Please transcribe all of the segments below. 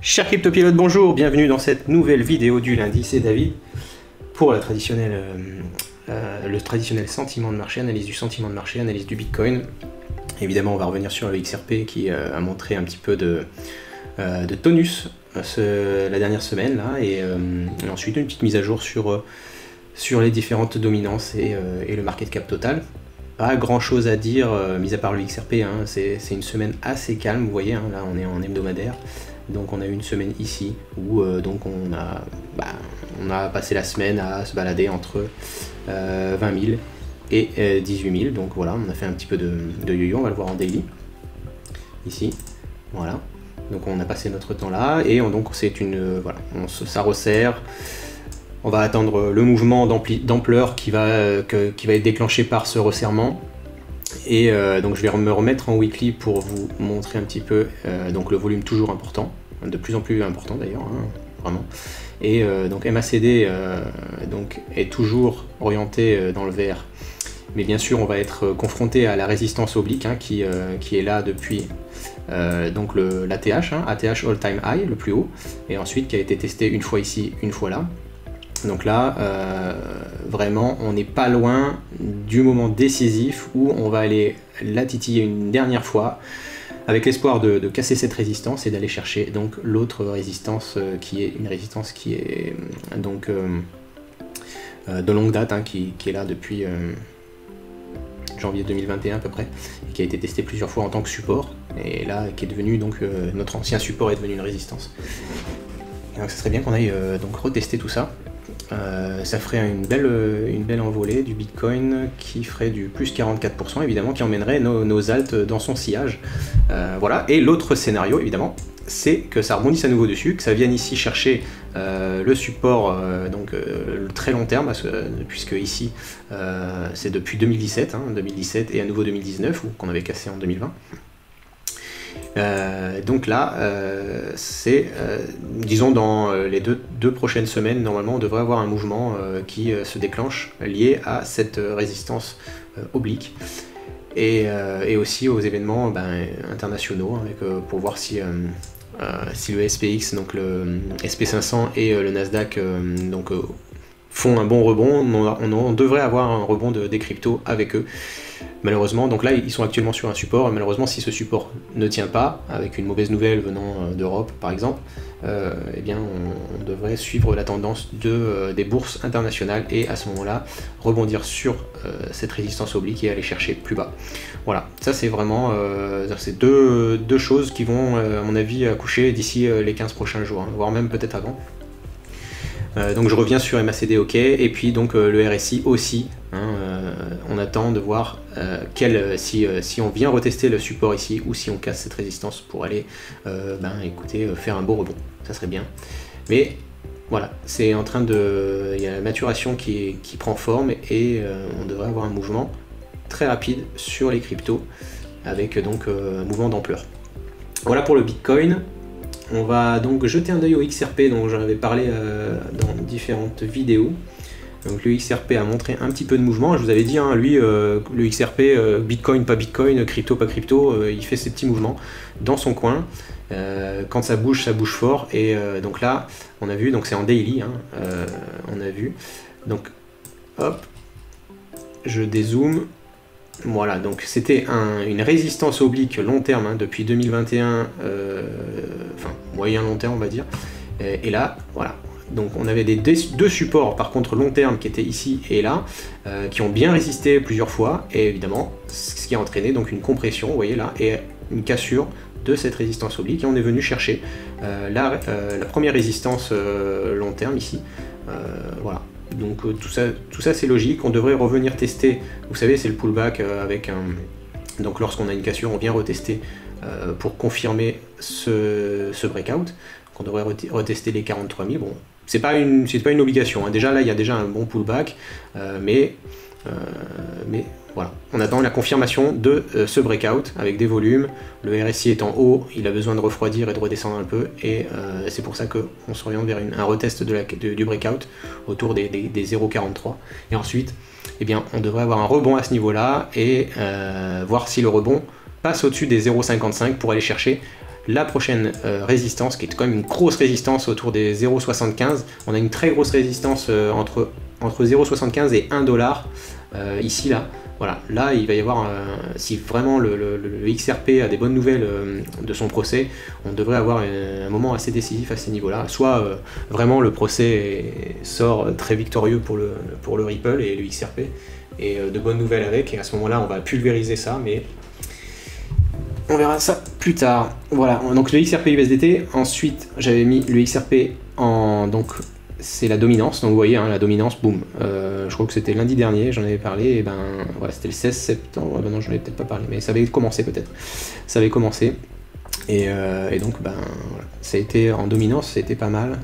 Chers cryptopilotes, bonjour, bienvenue dans cette nouvelle vidéo du lundi, c'est David pour le traditionnel sentiment de marché, analyse du sentiment de marché, analyse du Bitcoin. Évidemment, on va revenir sur le XRP qui a montré un petit peu de tonus la dernière semaine, là, et ensuite une petite mise à jour sur les différentes dominances et le market cap total. Pas grand chose à dire, mis à part le XRP, hein, c'est une semaine assez calme, vous voyez, hein, là on est en hebdomadaire. Donc on a eu une semaine ici où donc on a passé la semaine à se balader entre 20 000 et 18 000. Donc voilà, on a fait un petit peu de yo-yo, on va le voir en daily. Ici, voilà. Donc on a passé notre temps là et donc c'est voilà, ça resserre. On va attendre le mouvement d'ampleur qui va être déclenché par ce resserrement. Et donc je vais me remettre en weekly pour vous montrer un petit peu donc le volume toujours important, de plus en plus important d'ailleurs, hein, vraiment. Et donc MACD donc est toujours orienté dans le vert, mais bien sûr on va être confronté à la résistance oblique, hein, qui est là depuis donc l'ATH, hein, ATH all time high, le plus haut, et ensuite qui a été testé une fois ici, une fois là. Donc là, vraiment, on n'est pas loin du moment décisif où on va aller la titiller une dernière fois avec l'espoir de casser cette résistance et d'aller chercher donc l'autre résistance qui est une résistance qui est donc de longue date, hein, qui est là depuis janvier 2021 à peu près, et qui a été testé plusieurs fois en tant que support, et là qui est devenu donc notre ancien support est devenu une résistance. Et donc ce serait bien qu'on aille donc retester tout ça. Ça ferait une belle envolée du Bitcoin qui ferait du plus 44%, évidemment, qui emmènerait nos alts dans son sillage. Voilà. Et l'autre scénario, évidemment, c'est que ça rebondisse à nouveau dessus, que ça vienne ici chercher le support, donc le très long terme, puisque ici c'est depuis 2017, hein, 2017 et à nouveau 2019, qu'on avait cassé en 2020. Donc là, c'est, disons, dans les deux prochaines semaines, normalement, on devrait avoir un mouvement qui se déclenche lié à cette résistance oblique et aussi aux événements internationaux, avec, pour voir si le SPX, donc le SP500 et le Nasdaq donc, font un bon rebond. On devrait avoir un rebond des cryptos avec eux. Malheureusement, donc là ils sont actuellement sur un support, malheureusement si ce support ne tient pas, avec une mauvaise nouvelle venant d'Europe par exemple, eh bien on devrait suivre la tendance des bourses internationales et à ce moment-là rebondir sur cette résistance oblique et aller chercher plus bas. Voilà, ça c'est vraiment c'est deux choses qui vont à mon avis accoucher d'ici les 15 prochains jours, hein, voire même peut-être avant. Donc je reviens sur MACD, ok, et puis donc le RSI aussi, hein, on attend de voir si on vient retester le support ici ou si on casse cette résistance pour aller écoutez, faire un beau rebond, ça serait bien. Mais voilà, c'est en train de... il y a la maturation qui prend forme et on devrait avoir un mouvement très rapide sur les cryptos avec donc un mouvement d'ampleur. Voilà pour le Bitcoin. On va donc jeter un œil au XRP dont j'en avais parlé dans différentes vidéos. Donc le XRP a montré un petit peu de mouvement. Je vous avais dit, hein, lui, le XRP, Bitcoin pas Bitcoin, crypto pas crypto, il fait ses petits mouvements dans son coin. Quand ça bouge fort. Et donc là, on a vu, donc c'est en daily, hein, on a vu. Donc hop, je dézoome. Voilà, donc c'était une résistance oblique long terme, hein, depuis 2021, enfin moyen long terme on va dire, et là, voilà, donc on avait deux supports par contre long terme qui étaient ici et là, qui ont bien résisté plusieurs fois, et évidemment, ce qui a entraîné donc une compression, vous voyez là, et une cassure de cette résistance oblique, et on est venu chercher la première résistance long terme ici, voilà. Donc tout ça c'est logique, on devrait revenir tester, vous savez c'est le pullback avec donc lorsqu'on a une cassure on vient retester pour confirmer ce breakout, qu'on devrait retester les 43 000, bon c'est pas une obligation, hein. Déjà là il y a déjà un bon pullback, mais voilà, on attend la confirmation de ce breakout avec des volumes, le RSI est en haut, il a besoin de refroidir et de redescendre un peu, et c'est pour ça qu'on s'oriente vers un retest du breakout autour des 0,43, et ensuite eh bien, on devrait avoir un rebond à ce niveau là, et voir si le rebond passe au-dessus des 0,55 pour aller chercher la prochaine résistance, qui est quand même une grosse résistance autour des 0,75. On a une très grosse résistance entre 0,75 et 1 dollar ici, là. Voilà, là il va y avoir, si vraiment le XRP a des bonnes nouvelles de son procès, on devrait avoir un moment assez décisif à ces niveaux-là. Soit vraiment le procès sort très victorieux pour le Ripple et le XRP, et de bonnes nouvelles avec, et à ce moment-là on va pulvériser ça, mais on verra ça plus tard. Voilà, donc le XRP USDT, ensuite j'avais mis le XRP en... donc c'est la dominance, donc vous voyez, hein, la dominance, boum. Je crois que c'était lundi dernier, j'en avais parlé, et ben voilà, c'était le 16 septembre, ben non, j'en avais peut-être pas parlé, mais ça avait commencé peut-être. Ça avait commencé, et donc, ben voilà, ça a été en dominance, ça a été pas mal.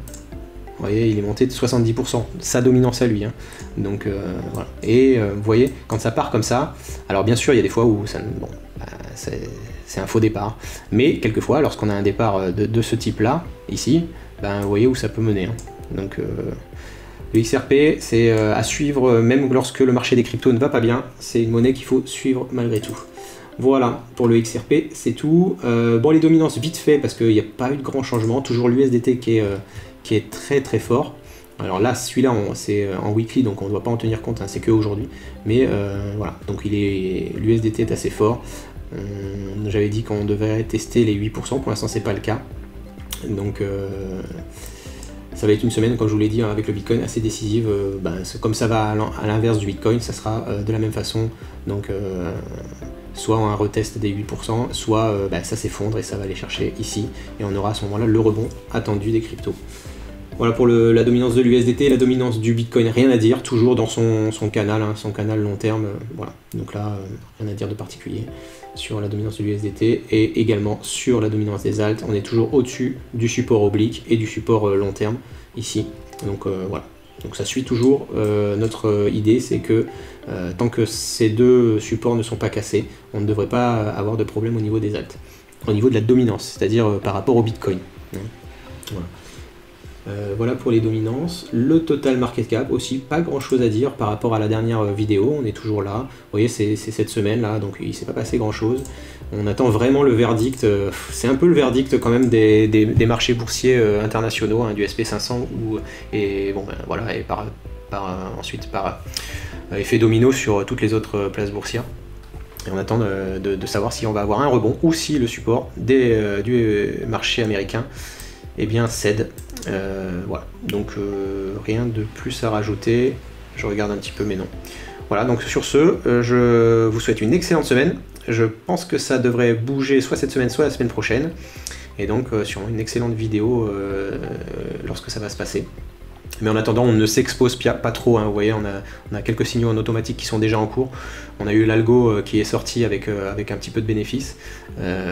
Vous voyez, il est monté de 70%, sa dominance à lui. Hein. Donc voilà. Et vous voyez, quand ça part comme ça, alors bien sûr, il y a des fois où ça, bon, bah, c'est un faux départ, mais quelquefois, lorsqu'on a un départ de ce type-là, ici, ben, vous voyez où ça peut mener. Hein. Donc le XRP, c'est à suivre même lorsque le marché des cryptos ne va pas bien, c'est une monnaie qu'il faut suivre malgré tout. Voilà, pour le XRP, c'est tout. Bon, les dominances, vite fait, parce qu'il n'y a pas eu de grand changement, toujours l'USDT qui est très très fort. Alors là, celui-là, c'est en weekly, donc on ne doit pas en tenir compte, hein, c'est que aujourd'hui. Mais voilà, donc l'USDT est assez fort. J'avais dit qu'on devait tester les 8%, pour l'instant c'est pas le cas. Donc ça va être une semaine, comme je vous l'ai dit, hein, avec le Bitcoin assez décisive. Comme ça va à l'inverse du Bitcoin, ça sera de la même façon. Donc soit un retest des 8%, soit ça s'effondre et ça va aller chercher ici. Et on aura à ce moment-là le rebond attendu des cryptos. Voilà pour la dominance de l'USDT, la dominance du Bitcoin, rien à dire, toujours dans son canal, hein, son canal long terme. Voilà, donc là, rien à dire de particulier sur la dominance de l'USDT et également sur la dominance des alts. On est toujours au-dessus du support oblique et du support long terme ici. Donc voilà, donc ça suit toujours. Notre idée, c'est que tant que ces deux supports ne sont pas cassés, on ne devrait pas avoir de problème au niveau des alts, au niveau de la dominance, c'est-à-dire par rapport au Bitcoin. Hein. Voilà. Voilà pour les dominances. Le total market cap aussi, pas grand chose à dire par rapport à la dernière vidéo, on est toujours là. Vous voyez, c'est cette semaine là, donc il s'est pas passé grand chose. On attend vraiment le verdict, c'est un peu le verdict quand même des marchés boursiers internationaux, hein, du SP500, et bon ben voilà, et ensuite par effet domino sur toutes les autres places boursières. Et on attend de savoir si on va avoir un rebond ou si le support du marché américain cède. Voilà, donc rien de plus à rajouter, je regarde un petit peu mais non. Voilà, donc sur ce, je vous souhaite une excellente semaine, je pense que ça devrait bouger soit cette semaine, soit la semaine prochaine, et donc sur une excellente vidéo lorsque ça va se passer. Mais en attendant, on ne s'expose pas trop, hein. Vous voyez, on a quelques signaux en automatique qui sont déjà en cours. On a eu l'algo qui est sorti avec un petit peu de bénéfice.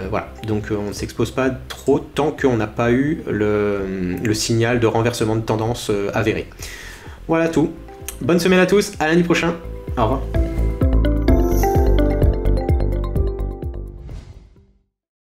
Voilà, donc on ne s'expose pas trop tant qu'on n'a pas eu le signal de renversement de tendance avéré. Voilà tout. Bonne semaine à tous, à lundi prochain. Au revoir.